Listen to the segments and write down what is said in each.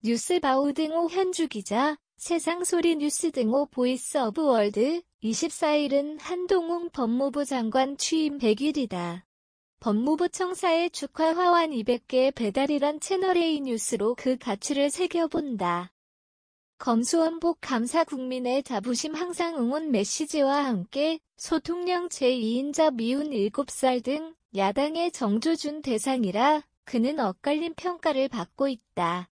뉴스바우 등호 현주기자, 세상소리 뉴스 등호 보이스 오브 월드, 24일은 한동훈 법무부 장관 취임 100일이다. 법무부 청사의 축하 화환 200개 배달이란 채널A 뉴스로 그 가치를 새겨본다. 검수완복 감사 국민의 자부심 항상 응원 메시지와 함께 소통령 제2인자 미운 7살 등 야당의 정조준 대상이라 그는 엇갈린 평가를 받고 있다.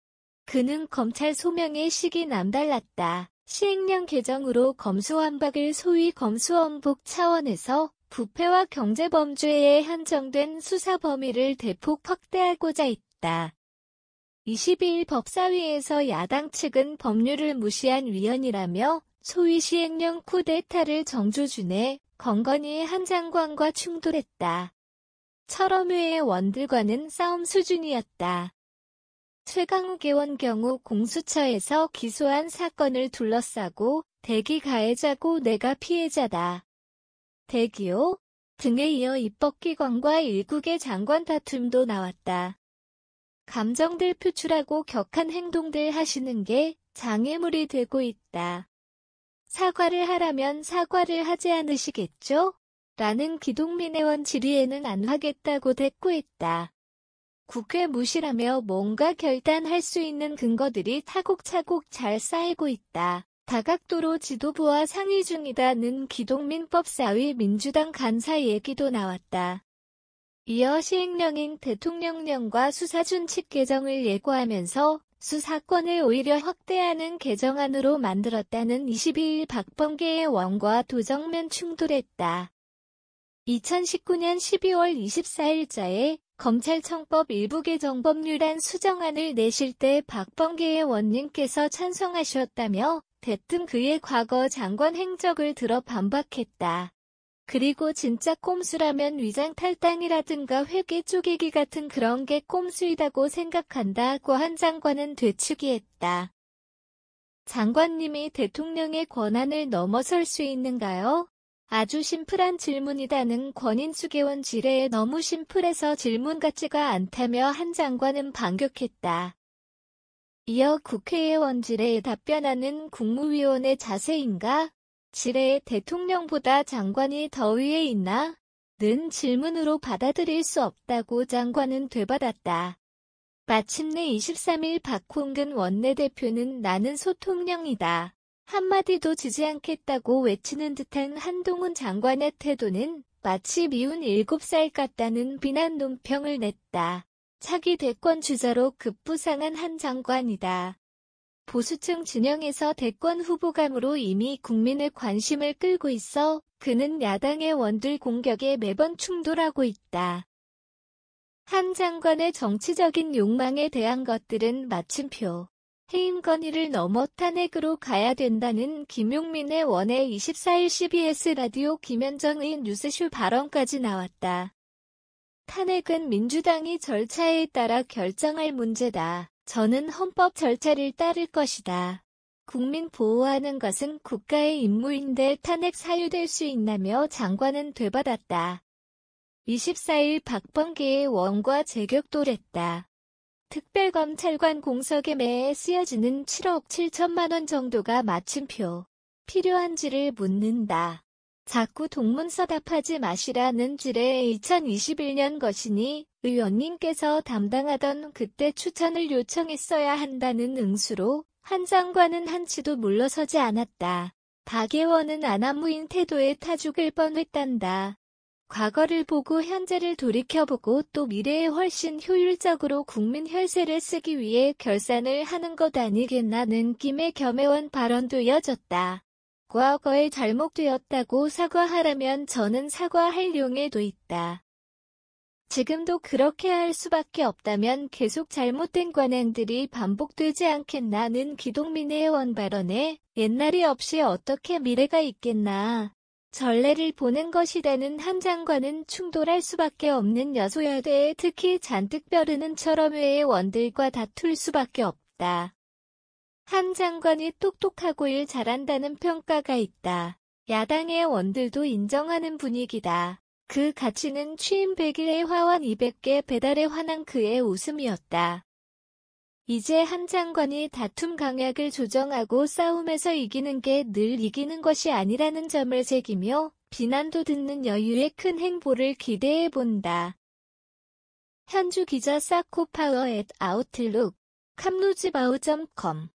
그는 검찰 소명의 시기 남달랐다. 시행령 개정으로 검수완박을 소위 검수원복 차원에서 부패와 경제범죄에 한정된 수사 범위를 대폭 확대하고자 했다. 22일 법사위에서 야당 측은 법률을 무시한 위헌이라며 소위 시행령 쿠데타를 정조준의 건건이의 한 장관과 충돌했다. 철험회의 원들과는 싸움 수준이었다. 최강욱 의원 경우 공수처에서 기소한 사건을 둘러싸고 대기 가해자고 내가 피해자다. 대기요? 등에 이어 입법기관과 일국의 장관 다툼도 나왔다. 감정들 표출하고 격한 행동들 하시는 게 장애물이 되고 있다. 사과를 하라면 사과를 하지 않으시겠죠? 라는 기동민 의원 질의에는 안 하겠다고 대꾸했다. 국회 무시라며 뭔가 결단할 수 있는 근거들이 차곡차곡 잘 쌓이고 있다. 다각도로 지도부와 상의 중이다는 기동민 법사위 민주당 간사 얘기도 나왔다. 이어 시행령인 대통령령과 수사준칙 개정을 예고하면서 수사권을 오히려 확대하는 개정안으로 만들었다는 22일 박범계 의원과 도정면 충돌했다. 2019년 12월 24일자에 검찰청법 일부 개정 법률안 수정안을 내실 때 박범계 의원님께서 찬성하셨다며 대뜸 그의 과거 장관 행적을 들어 반박했다. 그리고 진짜 꼼수라면 위장 탈당이라든가 회계 쪼개기 같은 그런 게 꼼수이다고 생각한다고 한 장관은 되추기했다. 장관님이 대통령의 권한을 넘어설 수 있는가요? 아주 심플한 질문이다는 권인숙 의원 질의에 너무 심플해서 질문 같지가 않다며 한 장관은 반격했다. 이어 국회의원 질의에 답변하는 국무위원의 자세인가? 질의에 대통령보다 장관이 더 위에 있나? 는 질문으로 받아들일 수 없다고 장관은 되받았다. 마침내 23일 박홍근 원내대표는 나는 소통령이다. 한마디도 지지 않겠다고 외치는 듯한 한동훈 장관의 태도는 마치 미운 7살 같다는 비난 논평을 냈다. 차기 대권 주자로 급부상한 한 장관이다. 보수층 진영에서 대권 후보감으로 이미 국민의 관심을 끌고 있어 그는 야당의 원들 공격에 매번 충돌하고 있다. 한 장관의 정치적인 욕망에 대한 것들은 마침표. 해임 건의를 넘어 탄핵으로 가야 된다는 김용민 의원의 24일 CBS 라디오 김현정의 뉴스쇼 발언까지 나왔다. 탄핵은 민주당이 절차에 따라 결정할 문제다. 저는 헌법 절차를 따를 것이다. 국민 보호하는 것은 국가의 임무인데 탄핵 사유될 수 있나며 장관은 되받았다. 24일 박범계 의원과 재격돌했다. 특별검찰관 공석에 매해 쓰여지는 7억 7천만 원 정도가 마침표. 필요한지를 묻는다. 자꾸 동문서답하지 마시라는 질의 2021년 것이니 의원님께서 담당하던 그때 추천을 요청했어야 한다는 응수로 한 장관은 한치도 물러서지 않았다. 박 의원은 아나무인 태도에 타죽을 뻔했단다. 과거를 보고 현재를 돌이켜보고 또 미래에 훨씬 효율적으로 국민 혈세를 쓰기 위해 결산을 하는 것 아니겠나는 김의 겸해원 발언도 이어졌다. 과거에 잘못되었다고 사과하라면 저는 사과할 용의도 있다. 지금도 그렇게 할 수밖에 없다면 계속 잘못된 관행들이 반복되지 않겠나는 기동민 의원 발언에 옛날이 없이 어떻게 미래가 있겠나. 전례를 보는 것이라는 한 장관은 충돌할 수밖에 없는 여소야대에 특히 잔뜩 벼르는 철험회의 원들과 다툴 수밖에 없다. 한 장관이 똑똑하고 일 잘한다는 평가가 있다. 야당의 원들도 인정하는 분위기다. 그 가치는 취임 100일의 화환 200개 배달에 관한 그의 웃음이었다. 이제 한 장관이 다툼 강약을 조정하고 싸움에서 이기는 게 늘 이기는 것이 아니라는 점을 새기며 비난도 듣는 여유의 큰 행보를 기대해 본다. 현주 기자 사코파워 @아웃룩, 캄루즈바우.com